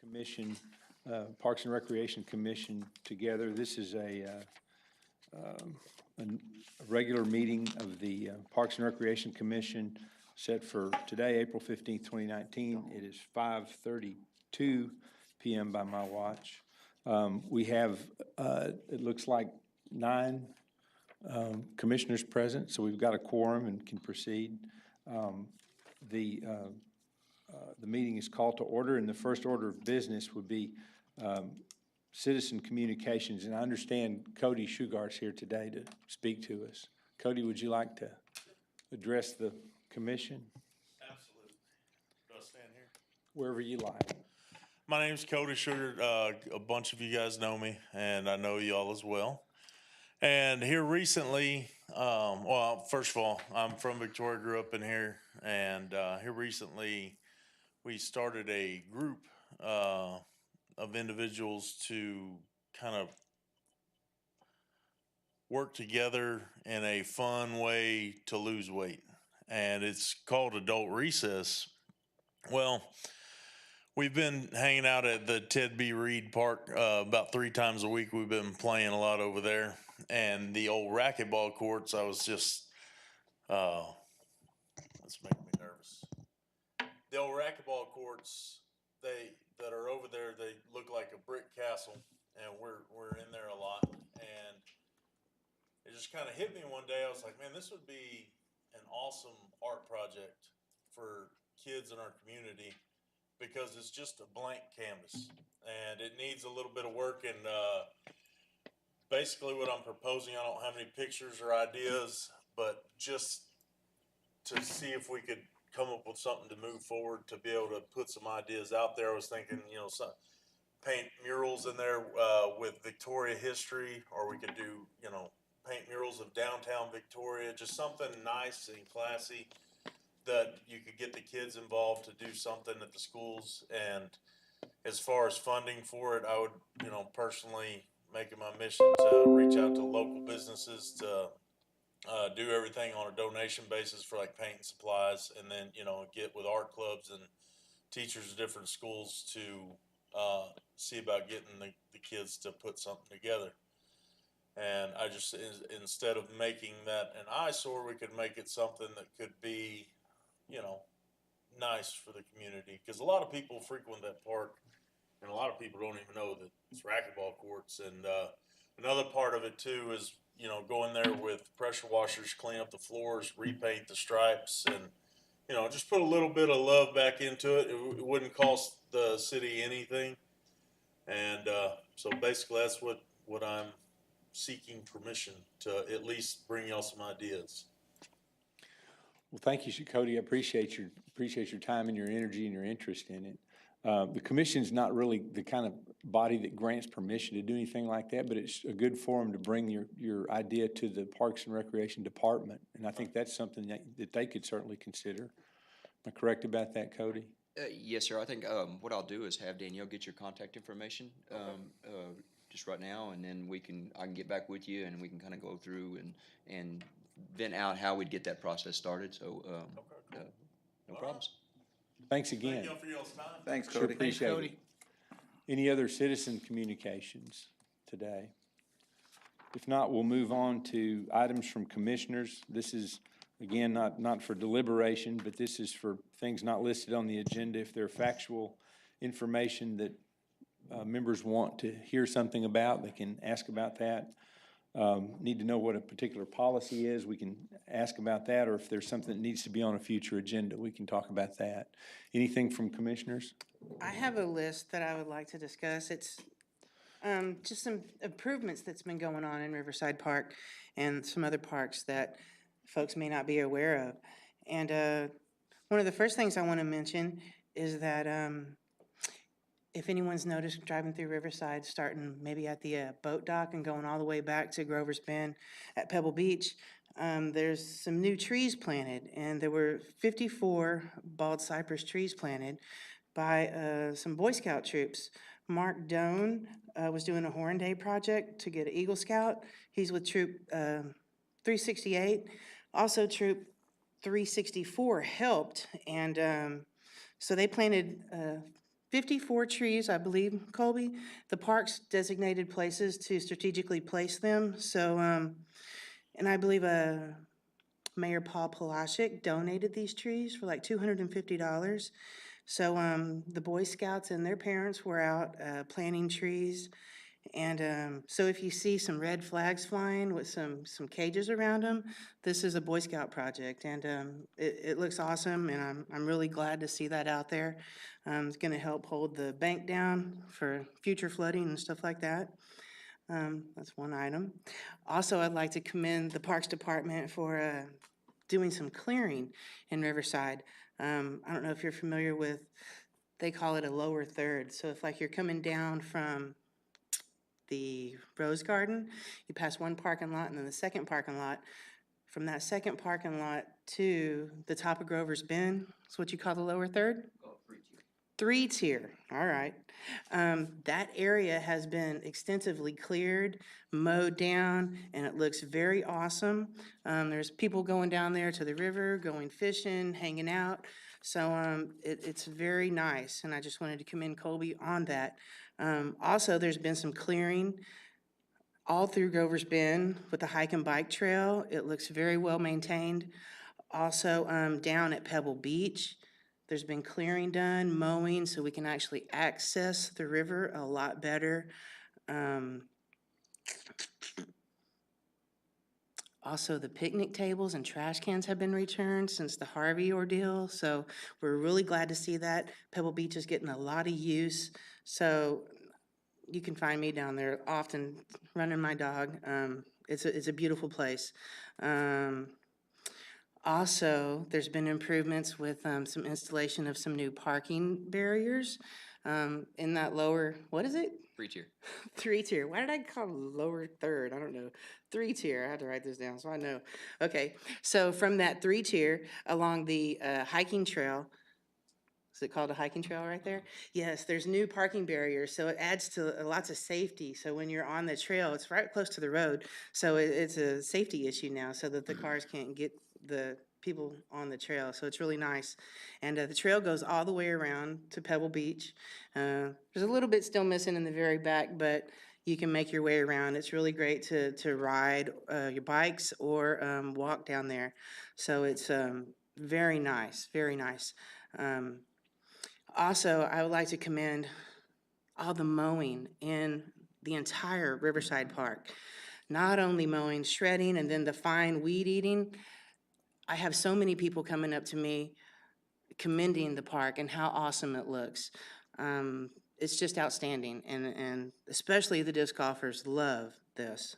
Commission, Parks and Recreation Commission together. This is a regular meeting of the Parks and Recreation Commission set for today, April 15th, 2019. It is 5:32 p.m. by my watch. We have, it looks like 9 commissioners present, so we've got a quorum and can proceed. The meeting is called to order, and the first order of business would be citizen communications. And I understand Cody Shugart's here today to speak to us. Cody, would you like to address the commission? Absolutely. Do I stand here? Wherever you like. My name's Cody Sugar. A bunch of you guys know me, and I know you all as well. And here recently, well, first of all, I'm from Victoria, grew up in here, and here recently we started a group of individuals to kind of work together in a fun way to lose weight. And it's called Adult Recess. Well, we've been hanging out at the Ted B. Reed Park about 3 times a week. We've been playing a lot over there. And the old racquetball courts, I was just, that's making me nervous. The old racquetball courts, that are over there, they look like a brick castle. And we're in there a lot. And it just kind of hit me one day. I was like, man, this would be an awesome art project for kids in our community, because it's just a blank canvas and it needs a little bit of work. And basically what I'm proposing, I don't have any pictures or ideas, but just to see if we could come up with something to move forward, to be able to put some ideas out there. I was thinking, paint murals in there with Victoria history, or we could do, paint murals of downtown Victoria, just something nice and classy that you could get the kids involved to do something at the schools. And as far as funding for it, I would, personally make it my mission to reach out to local businesses to do everything on a donation basis for like paint and supplies, and then, get with art clubs and teachers of different schools to see about getting the kids to put something together. And I just, instead of making that an eyesore, we could make it something that could be, nice for the community. Because a lot of people frequent that park, and a lot of people don't even know that it's racquetball courts. And another part of it too is, going there with pressure washers, clean up the floors, repaint the stripes, and, just put a little bit of love back into it. It wouldn't cost the city anything. And so basically that's what I'm seeking permission to at least bring y'all some ideas. Well, thank you, Cody. I appreciate your time and your energy and your interest in it. The commission's not really the kind of body that grants permission to do anything like that, but it's a good forum to bring your idea to the Parks and Recreation Department, and I think that's something that they could certainly consider. Am I correct about that, Cody? Yes, sir. I think what I'll do is have Danielle get your contact information just right now, and then I can get back with you, and we can kind of go through and vent out how we'd get that process started. So no problems. Thanks again. Thank you for y'all's time. Thanks, Sure Cody. appreciate it. Any other citizen communications today? If not, we'll move on to items from commissioners. This is, again, not for deliberation, but this is for things not listed on the agenda. If they're factual information that members want to hear something about, they can ask about that. Need to know what a particular policy is, we can ask about that, or if there's something that needs to be on a future agenda, we can talk about that. Anything from commissioners? I have a list that I would like to discuss. It's just some improvements that's been going on in Riverside Park and some other parks that folks may not be aware of. And one of the first things I want to mention is that if anyone's noticed driving through Riverside, starting maybe at the boat dock and going all the way back to Grover's Bend at Pebble Beach, there's some new trees planted, and there were 54 bald cypress trees planted by some Boy Scout troops. Mark Doan was doing a Horn Day project to get an Eagle Scout. He's with Troop 368. Also, Troop 364 helped, and so they planted 54 trees, I believe, Colby. The park's designated places to strategically place them. So, and I believe Mayor Paul Palashik donated these trees for like $250. So the Boy Scouts and their parents were out planting trees. And so if you see some red flags flying with some cages around them, this is a Boy Scout project. And it looks awesome, and I'm really glad to see that out there. It's going to help hold the bank down for future flooding and stuff like that. That's one item. Also, I'd like to commend the Parks Department for doing some clearing in Riverside. I don't know if you're familiar with, they call it a lower third. So if like you're coming down from the Rose Garden, you pass one parking lot and then the second parking lot. From that second parking lot to the top of Grover's Bend, it's what you call the lower third? Three-tier, all right. That area has been extensively cleared, mowed down, and it looks very awesome. There's people going down there to the river, going fishing, hanging out. So it's very nice, and I just wanted to commend Colby on that. Also, there's been some clearing all through Grover's Bend with the hike and bike trail. It looks very well maintained. Also, down at Pebble Beach, there's been clearing done, mowing, so we can actually access the river a lot better. Also, the picnic tables and trash cans have been returned since the Harvey ordeal, so we're really glad to see that. Pebble Beach is getting a lot of use, so you can find me down there often running my dog. It's a beautiful place. Also, there's been improvements with some installation of some new parking barriers in that lower, what is it? 3-tier. Three-tier. Why did I call it lower third? I don't know. Three-tier. I had to write this down so I know. Okay, so from that three-tier along the hiking trail, is it called a hiking trail right there? Yes, there's new parking barriers, so it adds to lots of safety. So when you're on the trail, it's right close to the road, so it's a safety issue now, so that the cars can't get the people on the trail. So it's really nice, and the trail goes all the way around to Pebble Beach. There's a little bit still missing in the very back, but you can make your way around. It's really great to ride your bikes or walk down there. So it's very nice, very nice. Also, I would like to commend all the mowing in the entire Riverside Park. Not only mowing, shredding, and then the fine weed eating. I have so many people coming up to me commending the park and how awesome it looks. It's just outstanding, and especially the disc golfers love this.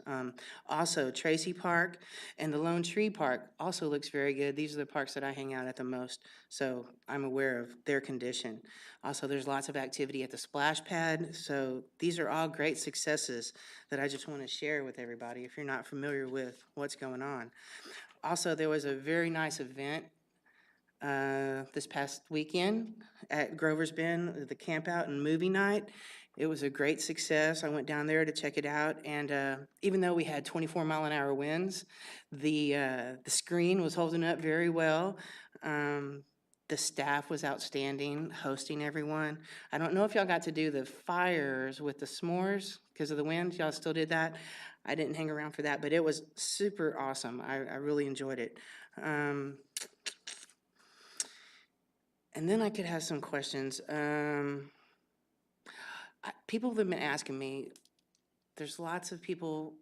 Also, Tracy Park and the Lone Tree Park also looks very good. These are the parks that I hang out at the most, so I'm aware of their condition. Also, there's lots of activity at the splash pad, so these are all great successes that I just want to share with everybody if you're not familiar with what's going on. Also, there was a very nice event this past weekend at Grover's Bend, the camp out and movie night. It was a great success. I went down there to check it out, and even though we had 24-mile-an-hour winds, the screen was holding up very well. The staff was outstanding, hosting everyone. I don't know if y'all got to do the fires with the s'mores because of the wind. Y'all still did that? I didn't hang around for that, but it was super awesome. I really enjoyed it. And then I could have some questions. People have been asking me, there's lots of people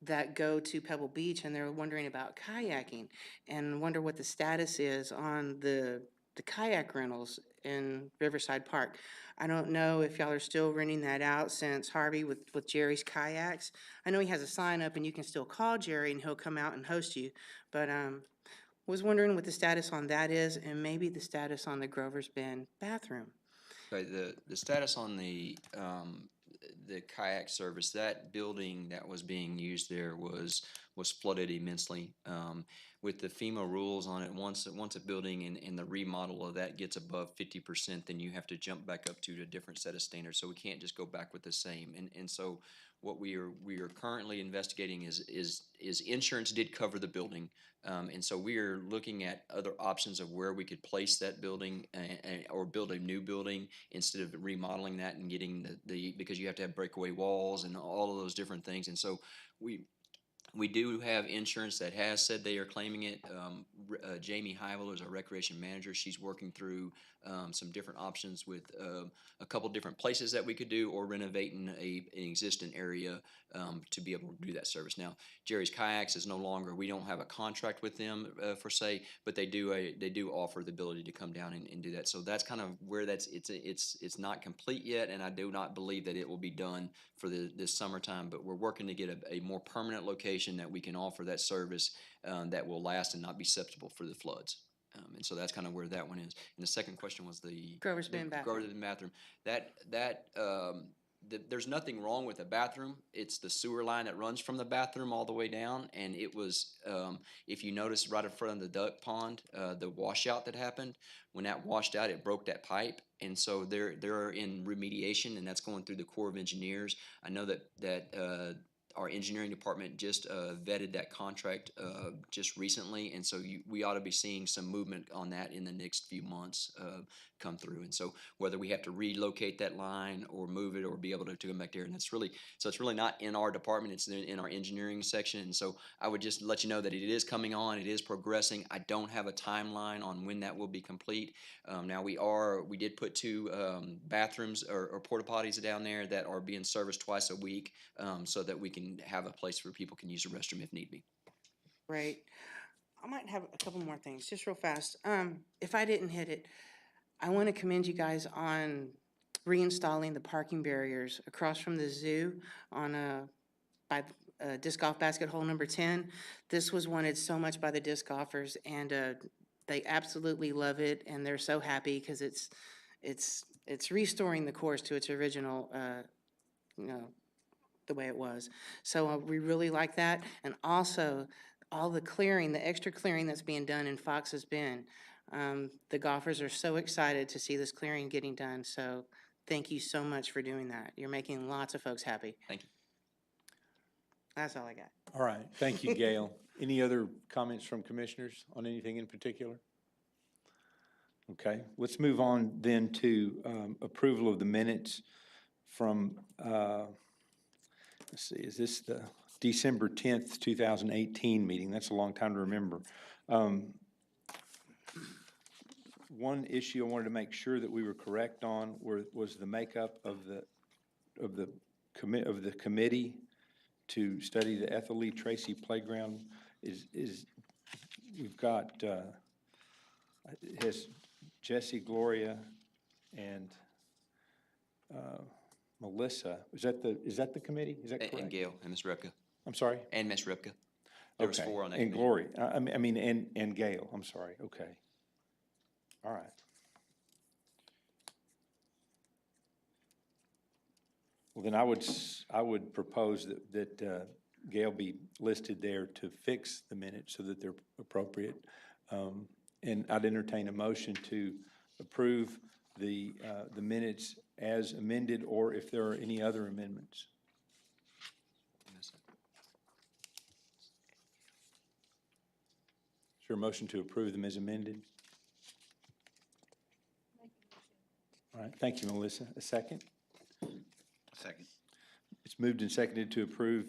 that go to Pebble Beach and they're wondering about kayaking and wonder what the status is on the kayak rentals in Riverside Park. I don't know if y'all are still renting that out since Harvey with Jerry's kayaks. I know he has a sign up and you can still call Jerry and he'll come out and host you, but was wondering what the status on that is and maybe the status on the Grover's Bend bathroom. Okay, the status on the kayak service, that building that was being used there was was flooded immensely. With the FEMA rules on it, once a building and the remodel of that gets above 50%, then you have to jump back up to a different set of standards. So we can't just go back with the same. And so what we are currently investigating is insurance did cover the building. And so we are looking at other options of where we could place that building or build a new building instead of remodeling that and getting because you have to have breakaway walls and all of those different things. And so we do have insurance that has said they are claiming it. Jamie Hyvel is our recreation manager. She's working through some different options with a couple different places that we could do, or renovating an existing area to be able to do that service. Now, Jerry's Kayaks is no longer. We don't have a contract with them per se, but they do offer the ability to come down and do that. So that's kind of where it's not complete yet, and I do not believe that it will be done for this summertime. But we're working to get a more permanent location that we can offer that service that will last and not be susceptible for the floods. And so that's kind of where that one is. And the second question was the Grover's Bend bathroom. Grover's Bend bathroom. There's nothing wrong with the bathroom. It's the sewer line that runs from the bathroom all the way down. And it was, if you notice right in front of the duck pond, the washout that happened, when that washed out, it broke that pipe. And so they're in remediation, and that's going through the Corps of Engineers. I know that our engineering department just vetted that contract just recently, and so we ought to be seeing some movement on that in the next few months come through. And so whether we have to relocate that line or move it or be able to come back there, and it's really not in our department, it's in our engineering section. And so I would just let you know that it is coming on, it is progressing. I don't have a timeline on when that will be complete. Now we did put 2 bathrooms or porta potties down there that are being serviced twice a week, so that we can have a place where people can use the restroom if need be. Right. I might have a couple more things, just real fast. If I didn't hit it, I want to commend you guys on reinstalling the parking barriers across from the zoo by disc golf basket hole number 10. This was wanted so much by the disc golfers, and they absolutely love it, and they're so happy because it's restoring the course to its original, the way it was. So we really like that. And also, all the clearing, the extra clearing that's being done in Fox's Bend. The golfers are so excited to see this clearing getting done. So thank you so much for doing that. You're making lots of folks happy. Thank you. That's all I got. All right, thank you, Gail. Any other comments from commissioners on anything in particular? Okay, let's move on then to approval of the minutes from, let's see, is this the December 10th, 2018 meeting? That's a long time to remember. One issue I wanted to make sure that we were correct on was the makeup of the committee to study the Ethel Lee Tracy Playground. We've got it has Jesse, Gloria, and Melissa. Is that the committee? Is that correct? And Gail and Miss Repka. I'm sorry? And Miss Repka. There was 4 on that and committee. Gloria. I mean, and Gail. I'm sorry. Okay. All right. Well, then I would propose that Gail be listed there to fix the minutes so that they're appropriate. And I'd entertain a motion to approve the minutes as amended, or if there are any other amendments. Is there a motion to approve them as amended? All right, thank you, Melissa. A second? Second. It's moved and seconded to approve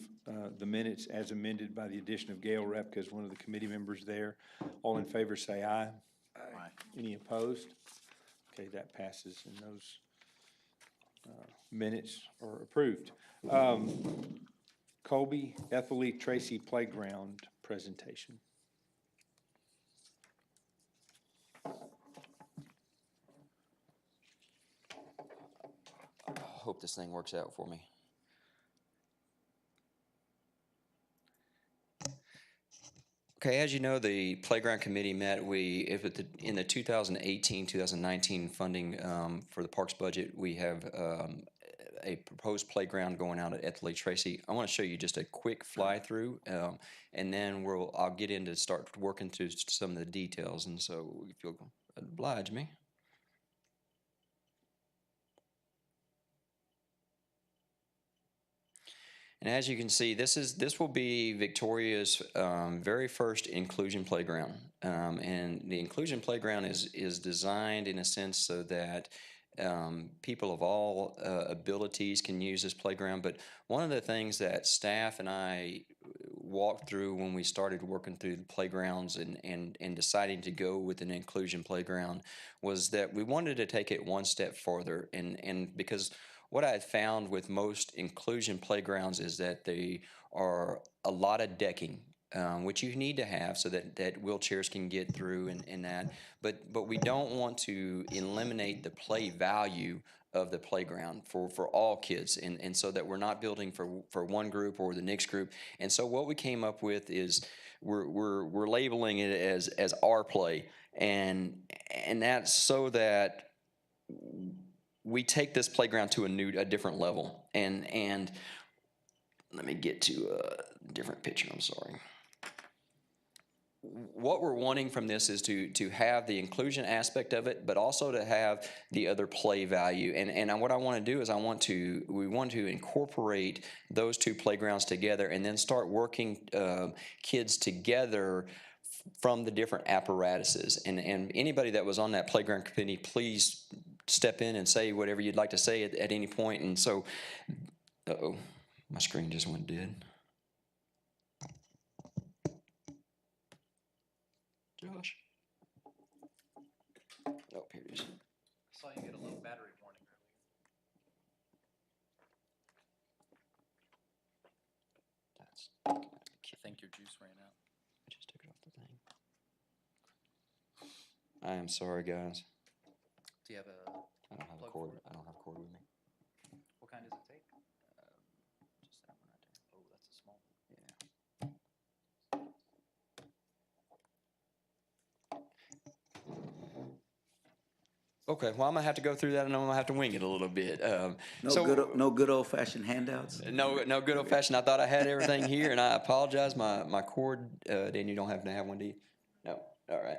the minutes as amended by the addition of Gail Repka as one of the committee members there. All in favor say aye. Aye. Any opposed? Okay, that passes, and those minutes are approved. Colby, Ethel Lee Tracy Playground presentation. Hope this thing works out for me. Okay, as you know, the playground committee met. In the 2018-2019 funding for the parks budget, we have a proposed playground going out at Ethel Lee Tracy. I want to show you just a quick fly-through, and then I'll get into start working through some of the details, and so if you'll oblige me. And as you can see, this will be Victoria's very first inclusion playground. And the inclusion playground is designed in a sense so that people of all abilities can use this playground. But one of the things that staff and I walked through when we started working through the playgrounds and deciding to go with an inclusion playground was that we wanted to take it one step further. And because what I had found with most inclusion playgrounds is that they are a lot of decking, which you need to have so that wheelchairs can get through and that. But we don't want to eliminate the play value of the playground for all kids, and so that we're not building for one group or the next group. And so what we came up with is we're labeling it as our play, and that's so that we take this playground to a different level. And let me get to a different picture, I'm sorry. What we're wanting from this is to have the inclusion aspect of it, but also to have the other play value. And what I want to do is we want to incorporate those two playgrounds together and then start working kids together from the different apparatuses. And anybody that was on that playground committee, please step in and say whatever you'd like to say at any point. And so, uh-oh, my screen just went dead. Josh? Oh, here it is. I saw you get a low battery warning earlier. That's, I think your juice ran out. I just took it off the thing. I am sorry, guys. Do you have a, I don't have a Plug cord. for it. I don't have a cord with me. what kind does it take? Just that one right there. Oh, that's a small one. Yeah. Okay, well, I'm gonna have to go through that, and I'm gonna have to wing it a little bit. No good old-fashioned handouts? No good old fashioned. I thought I had everything here, and I apologize. My cord, Dan, you don't happen to have one, do you? No. All right.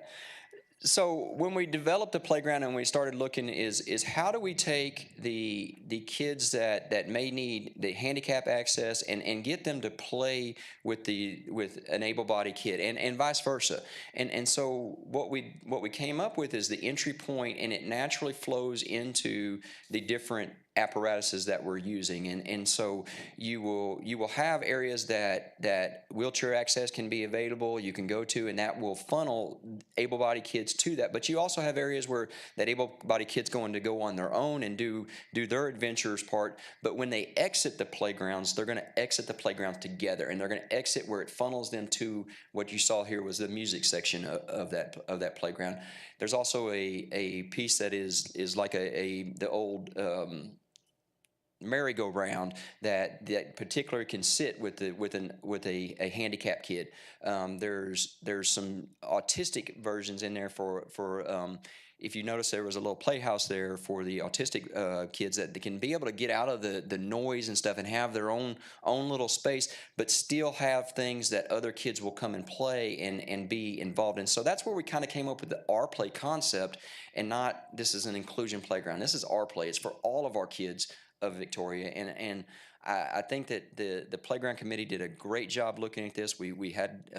So when we developed the playground and we started looking is how do we take the kids that may need the handicap access and get them to play with an able-bodied kid and vice versa. And so what we came up with is the entry point, and it naturally flows into the different apparatuses that we're using. And so you will have areas that wheelchair access can be available, you can go to, and that will funnel able-bodied kids to that. But you also have areas where that able-bodied kid's going to go on their own and do their adventures part. But when they exit the playgrounds, they're going to exit the playgrounds together, and they're going to exit where it funnels them to what you saw here was the music section of that playground. There's also a piece that is like the old merry-go-round that particularly can sit with a handicapped kid. There's some autistic versions in there for if you notice, there was a little playhouse there for the autistic kids that they can be able to get out of the noise and stuff and have their own little space, but still have things that other kids will come and play and be involved in. So that's where we kind of came up with the our play concept, and not this is an inclusion playground. This is our play. It's for all of our kids of Victoria, and I think that the playground committee did a great job looking at this. We had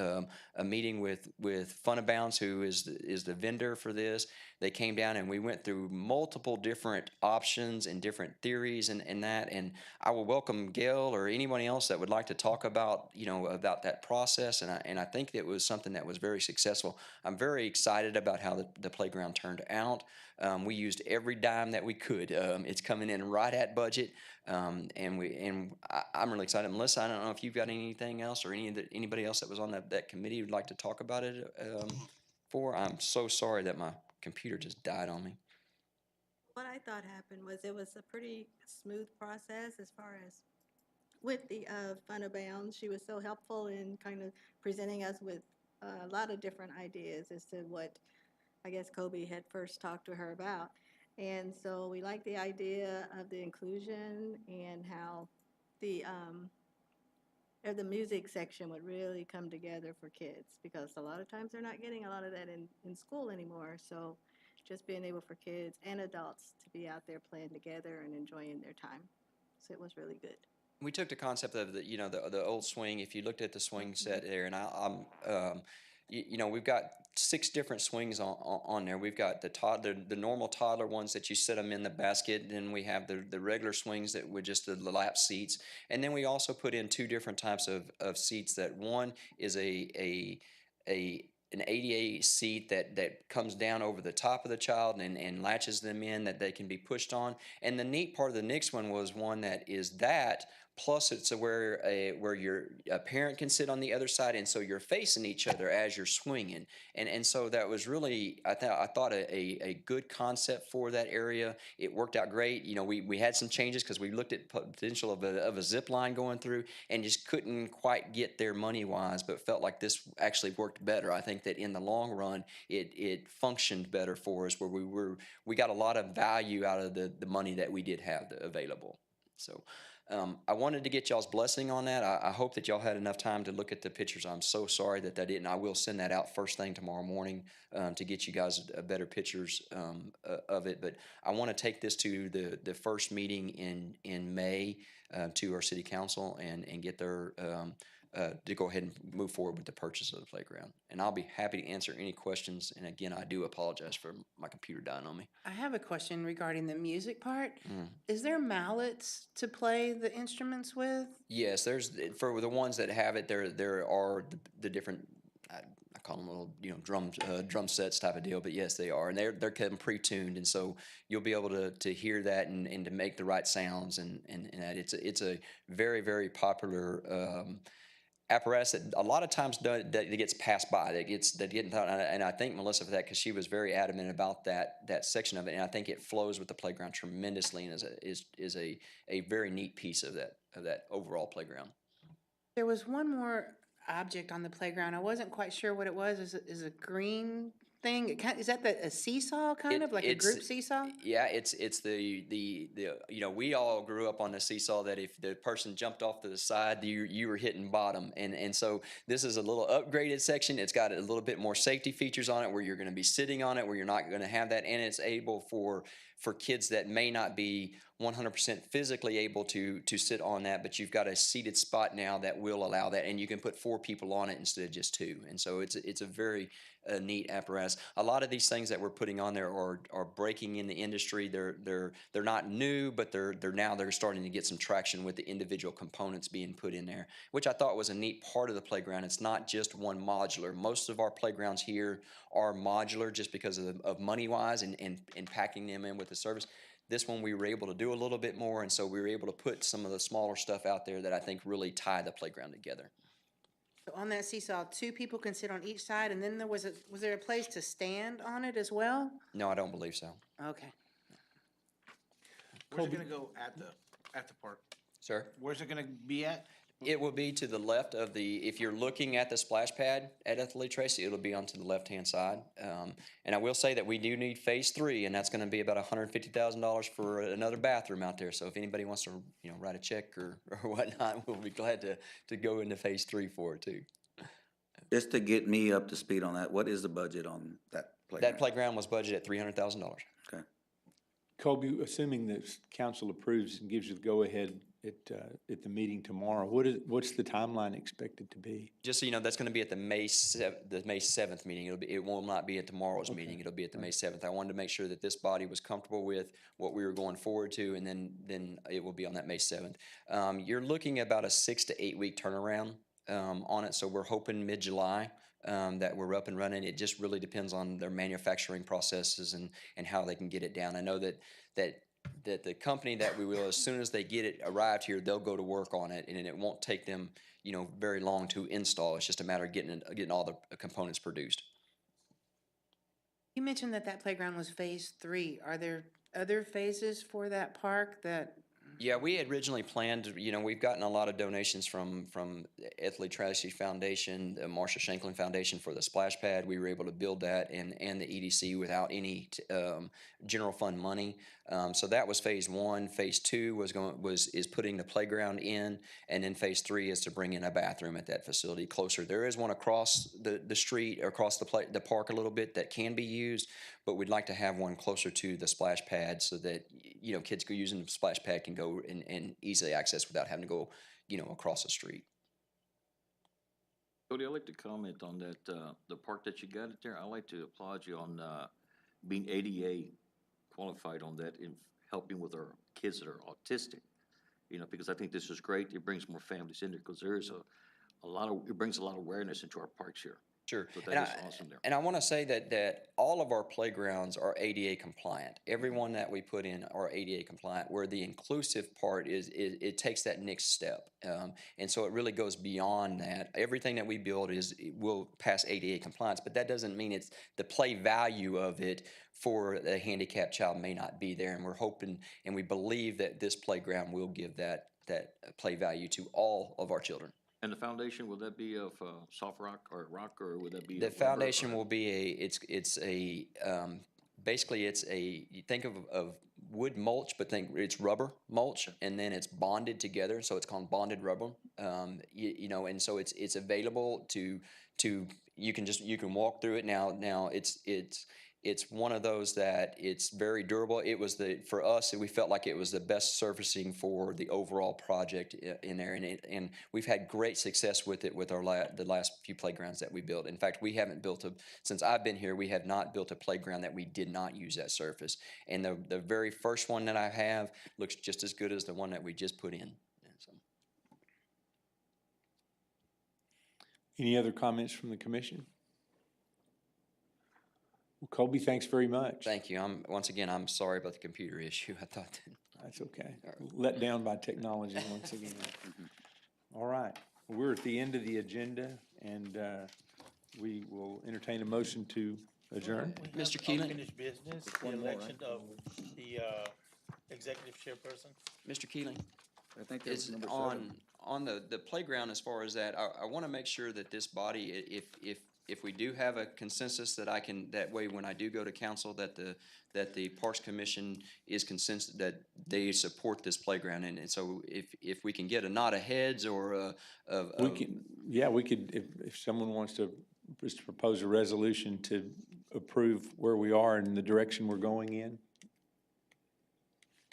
a meeting with Funabounds, who is the vendor for this. They came down and we went through multiple different options and different theories and that. And I will welcome Gail or anybody else that would like to talk about about that process. And I think it was something that was very successful. I'm very excited about how the playground turned out. We used every dime that we could. It's coming in right at budget, and I'm really excited. Melissa, I don't know if you've got anything else or anybody else that was on that committee would like to talk about it. I'm so sorry that my computer just died on me. What I thought happened was it was a pretty smooth process as far as with the Funabounds. She was so helpful in kind of presenting us with a lot of different ideas as to what I guess Kobe had first talked to her about. And so we like the idea of the inclusion and how the, or the music section would really come together for kids, because a lot of times they're not getting a lot of that in school anymore. So just being able for kids and adults to be out there playing together and enjoying their time. So it was really good. We took the concept of the old swing. If you looked at the swing set there, and we've got 6 different swings on there. We've got the normal toddler ones that you set them in the basket. Then we have the regular swings that were just the lap seats, and then we also put in 2 different types of seats. That one is an ADA seat that comes down over the top of the child and latches them in, that they can be pushed on. And the neat part of the next one was one that is that, plus it's where a parent can sit on the other side, and so you're facing each other as you're swinging. And so that was really, I thought a good concept for that area. It worked out great. We had some changes because we looked at potential of a zip line going through and just couldn't quite get there money-wise, but felt like this actually worked better. I think that in the long run, it functioned better for us, where we got a lot of value out of the money that we did have available. So I wanted to get y'all's blessing on that. I hope that y'all had enough time to look at the pictures. I'm so sorry that I didn't. I will send that out first thing tomorrow morning to get you guys better pictures of it. But I want to take this to the first meeting in May to our city council and get their to go ahead and move forward with the purchase of the playground. And I'll be happy to answer any questions. And again, I do apologize for my computer dying on me. I have a question regarding the music part. Is there mallets to play the instruments with? Yes, for the ones that have it, there are the different, I call them little, drum sets type of deal, but yes, they are. And they're kind of pre-tuned, and so you'll be able to hear that and to make the right sounds and that. It's a very, very popular apparatus that a lot of times that gets passed by, and I thank Melissa for that, because she was very adamant about that section of it, and I think it flows with the playground tremendously, and is a very neat piece of that overall playground. There was one more object on the playground. I wasn't quite sure what it was. Is a green thing? Is that a seesaw, kind of like a group seesaw? Yeah, it's the we all grew up on the seesaw that if the person jumped off to the side, you were hitting bottom, and so this is a little upgraded section. It's got a little bit more safety features on it, where you're going to be sitting on it, where you're not going to have that, and it's able for kids that may not be 100% physically able to sit on that, but you've got a seated spot now that will allow that, and you can put 4 people on it instead of just 2. And so it's a very neat apparatus. A lot of these things that we're putting on there are breaking in the industry. They're not new, but they're starting to get some traction with the individual components being put in there, which I thought was a neat part of the playground. It's not just one modular. Most of our playgrounds here are modular just because of money wise and packing them in with the service. This one we were able to do a little bit more, and so we were able to put some of the smaller stuff out there that I think really tie the playground together. So on that seesaw, 2 people can sit on each side, and then was there a place to stand on it as well? No, I don't believe so. Okay. Where's it gonna go at the park? Sir? Where's it gonna be at? It will be to the left of if you're looking at the splash pad at Ethel Lee Tracy, it'll be onto the left-hand side. And I will say that we do need phase 3, and that's gonna be about $150,000 for another bathroom out there. So if anybody wants to, write a check or whatnot, we'll be glad to go into phase 3 for it too. Just to get me up to speed on that, what is the budget on that playground? That playground was budgeted at $300,000. Okay. Colby, assuming that council approves and gives you the go-ahead at the meeting tomorrow, what's the timeline expected to be? Just so you know, that's going to be at the May 7th meeting. It will not be at tomorrow's meeting. It'll be at the May 7th. I wanted to make sure that this body was comfortable with what we were going forward to, and then it will be on that May 7th. You're looking at about a 6 to 8 week turnaround on it, so we're hoping mid-July that we're up and running. It just really depends on their manufacturing processes and how they can get it down. I know that the company that we will, as soon as they get it arrived here, they'll go to work on it, and it won't take them, very long to install. It's just a matter of getting all the components produced. You mentioned that playground was phase 3. Are there other phases for that park that Yeah, we had originally planned, we've gotten a lot of donations from Ethel Lee Tracy Foundation, the Marsha Shanklin Foundation for the splash pad. We were able to build that and the EDC without any general fund money. So that was phase one. Phase two is putting the playground in, and then phase three is to bring in a bathroom at that facility closer. There is one across the street, or across the park a little bit that can be used, but we'd like to have one closer to the splash pad so that, kids go using the splash pad can go and easily access without having to go, across the street. Cody, I'd like to comment on that, the park that you got it there. I'd like to applaud you on, being ADA qualified on that in helping with our kids that are autistic. Because I think this is great. It brings more families in there, because there is it brings a lot of awareness into our parks here. Sure. So that is awesome there. And I want to say that all of our playgrounds are ADA compliant. Every one that we put in are ADA compliant, where the inclusive part it takes that next step. And so it really goes beyond that. Everything that we build will pass ADA compliance, but that doesn't mean it's the play value of it for a handicapped child may not be there. And we're hoping and we believe that this playground will give that play value to all of our children. And the foundation, will that be of soft rock, or would that be? The of rubber, foundation or- will be basically it's you think of wood mulch, but think it's rubber mulch, and then it's bonded together, so it's called bonded rubber. And so it's available to you can walk through it now. It's one of those that it's very durable. It was for us, we felt like it was the best surfacing for the overall project in there, and we've had great success with it with the last few playgrounds that we built. In fact, we haven't since I've been here, we have not built a playground that we did not use that surface. And the very first one that I have looks just as good as the one that we just put in. And so. Any other comments from the commission? Well, Colby, thanks very much. Thank you. Once again, I'm sorry about the computer issue. I thought that. That's okay. Let down by technology once again. All right. Well, we're at the end of the agenda, and we will entertain a motion to adjourn. We have Mr. Keelan? unfinished business, the election of the executive chairperson. Mr. Keeling? I think that's Is number on seven. the playground, as far as that, I want to make sure that this body, if we do have a consensus, that way when I do go to council, that the Parks Commission is consensus that they support this playground. And so if we can get a nod of heads or We could, if someone wants to just propose a resolution to approve where we are and the direction we're going in.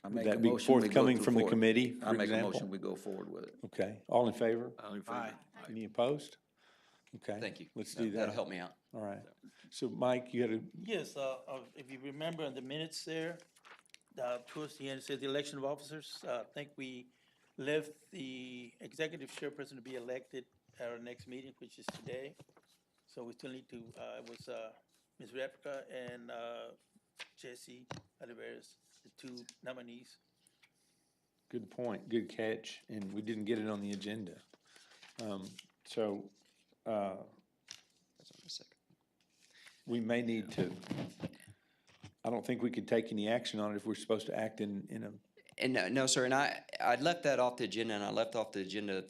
I Would make a that be motion, we go forthcoming through from the forward. committee, I for make a example? motion, we go forward with it. Okay, all in favor? I'm in favor. Aye. Any opposed? Okay. thank you. Let's do that. That'll help me out. All right. So Mike, you had a, Yes, if you remember in the minutes there, towards the end, it says the election of officers. I think we left the executive chairperson to be elected at our next meeting, which is today. So we still need to, it was Ms. Replica and Jesse Oliveras, the two nominees. good point, good catch, and we didn't get it on the agenda. So, That's on the second. we may need to, I don't think we could take any action on it if we're supposed to act in a, And no, sir, and I left that off the agenda, and I left off the agenda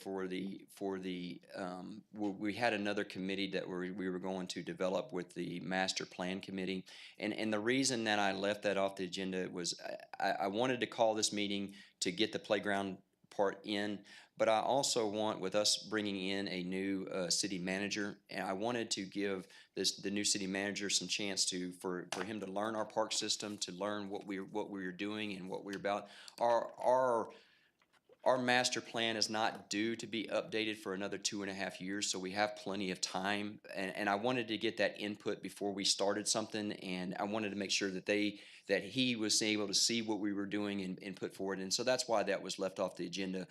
we had another committee that we were going to develop with the master plan committee. And the reason that I left that off the agenda was I wanted to call this meeting to get the playground part in, but I also want, with us bringing in a new city manager, and I wanted to give the new city manager some chance for him to learn our park system, to learn what we're doing and what we're about. Our master plan is not due to be updated for another 2.5 years, so we have plenty of time. And I wanted to get that input before we started something, and I wanted to make sure that he was able to see what we were doing and put forward. And so that's why that was left off the agenda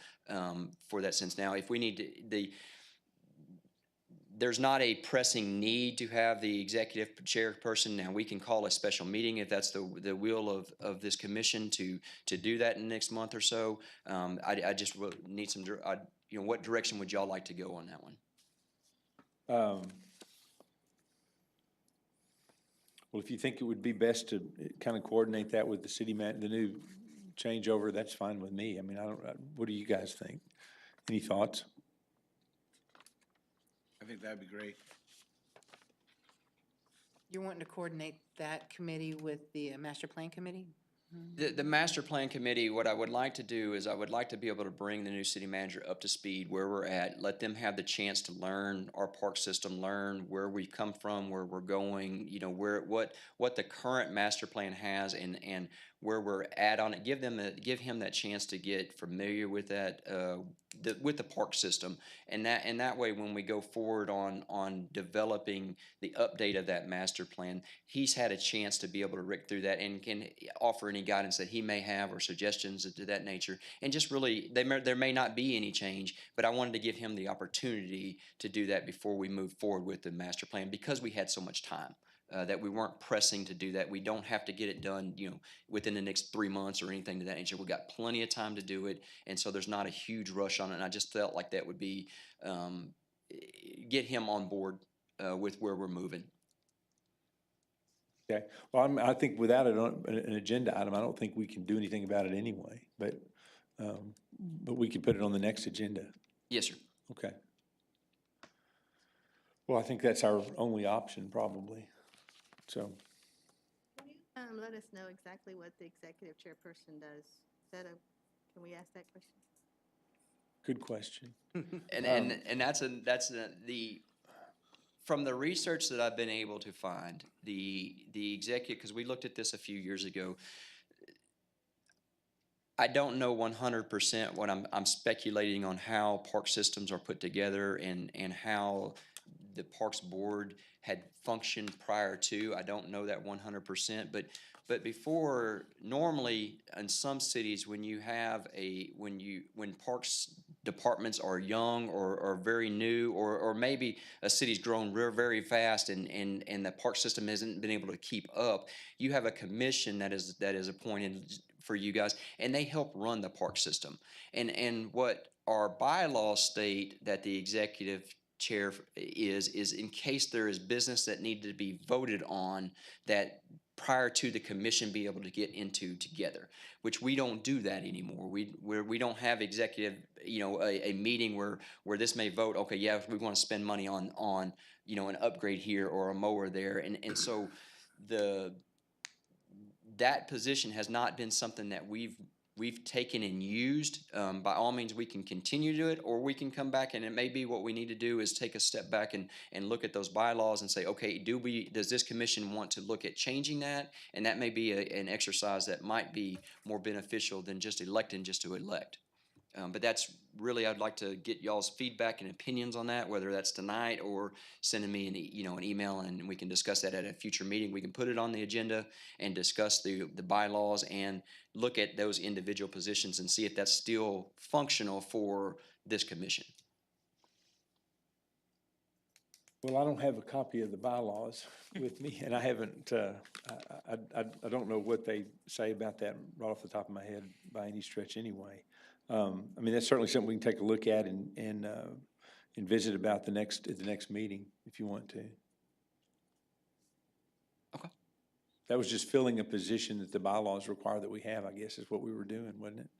for that sense. Now, if we need to, there's not a pressing need to have the executive chairperson. Now, we can call a special meeting if that's the will of this commission to do that in the next month or so. I just need some, what direction would y'all like to go on that one? well, if you think it would be best to kind of coordinate that with the new change over, that's fine with me. I mean, what do you guys think? Any thoughts? I think that'd be great. You're wanting to coordinate that committee with the master plan committee? The master plan committee, what I would like to do is I would like to be able to bring the new city manager up to speed where we're at, let them have the chance to learn our park system, learn where we come from, where we're going, you know, what the current master plan has and where we're at on it. Give him that chance to get familiar with that, with the park system. And that way, when we go forward on developing the update of that master plan, he's had a chance to be able to rick through that and can offer any guidance that he may have or suggestions to that nature. And just really, there may not be any change, but I wanted to give him the opportunity to do that before we move forward with the master plan because we had so much time. That we weren't pressing to do that. We don't have to get it done, you know, within the next 3 months or anything to that nature. We've got plenty of time to do it, and so there's not a huge rush on it. And I just felt like that would be get him on board with where we're moving. Okay, well, I think without an agenda item, I don't think we can do anything about it anyway, but we could put it on the next agenda. Yes, sir. Okay. Well, I think that's our only option, probably. So, Let us know exactly what the executive chairperson does. Can we ask that question? good question. And that's the from the research that I've been able to find, the executive, because we looked at this a few years ago. I don't know 100% what I'm speculating on how park systems are put together and how the Parks Board had functioned prior to. I don't know that 100%, but before, normally in some cities, when parks departments are young or very new, or maybe a city's grown very fast and the park system hasn't been able to keep up, you have a commission that is appointed for you guys, and they help run the park system. And what our bylaws state that the executive chair is in case there is business that needed to be voted on that prior to the commission be able to get into together, which we don't do that anymore. We don't have executive, a meeting where this may vote, okay, yeah, we want to spend money on an upgrade here or a mower there. And so that position has not been something that we've taken and used. By all means, we can continue to do it, or we can come back, and it may be what we need to do is take a step back and look at those bylaws and say, okay, does this commission want to look at changing that? And that may be an exercise that might be more beneficial than just electing just to elect. But that's really, I'd like to get y'all's feedback and opinions on that, whether that's tonight or sending me an email, and we can discuss that at a future meeting. We can put it on the agenda and discuss the bylaws and look at those individual positions and see if that's still functional for this commission. Well, I don't have a copy of the bylaws with me, and I haven't, I don't know what they say about that right off the top of my head by any stretch anyway. I mean, that's certainly something we can take a look at and visit about at the next meeting, if you want to. Okay. That was just filling a position that the bylaws require that we have, I guess, is what we were doing, wasn't it?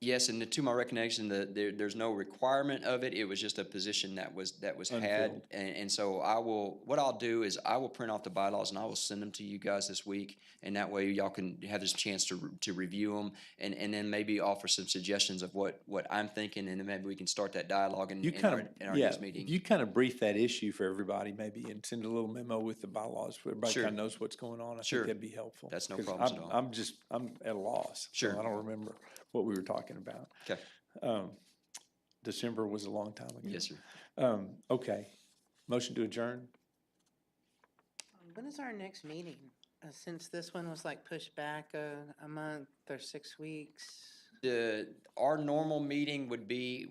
Yes, and to my recognition, there's no requirement of it. It was just a position that was had, Unfilled. and so what I'll do is I will print off the bylaws and I will send them to you guys this week, and that way y'all can have this chance to review them, and then maybe offer some suggestions of what I'm thinking, and then maybe we can start that dialogue in our next meeting. You kind of brief that issue for everybody maybe and send a little memo with the bylaws so everybody Sure. kind of knows what's going on. I Sure. think that'd be helpful. That's no 'Cause problems at all. I'm at a loss. So Sure. I don't remember what we were talking about. Okay. December was a long time ago. Yes, sir. Okay. Motion to adjourn? When is our next meeting? Since this one was like pushed back a month or 6 weeks. Our normal meeting would be,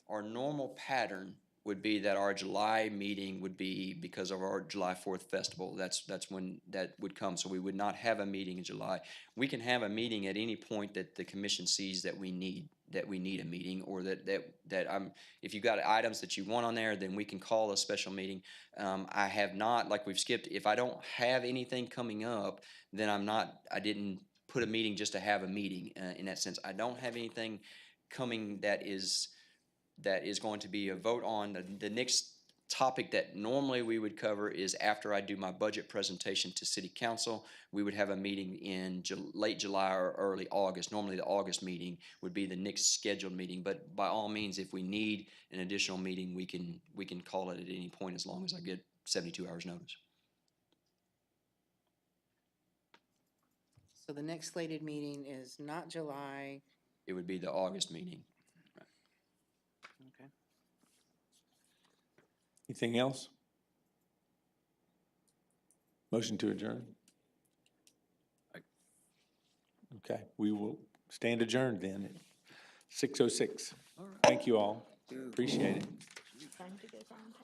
our normal pattern would be that our July meeting would be because of our July 4th festival. That's when that would come. So we would not have a meeting in July. We can have a meeting at any point that the commission sees that we need a meeting, or if you've got items that you want on there, then we can call a special meeting. I have not, like we've skipped, if I don't have anything coming up, then I didn't put a meeting just to have a meeting, in that sense. I don't have anything coming that is going to be a vote on. The next topic that normally we would cover is after I do my budget presentation to city council. We would have a meeting in late July or early August. Normally the August meeting would be the next scheduled meeting, but by all means, if we need an additional meeting, we can call it at any point as long as I get 72 hours notice. So the next slated meeting is not July, It would be the August meeting. okay. Anything else? Motion to adjourn? Okay, we will stand adjourned then at 6:06. Thank you all. Appreciate it. Time to get on.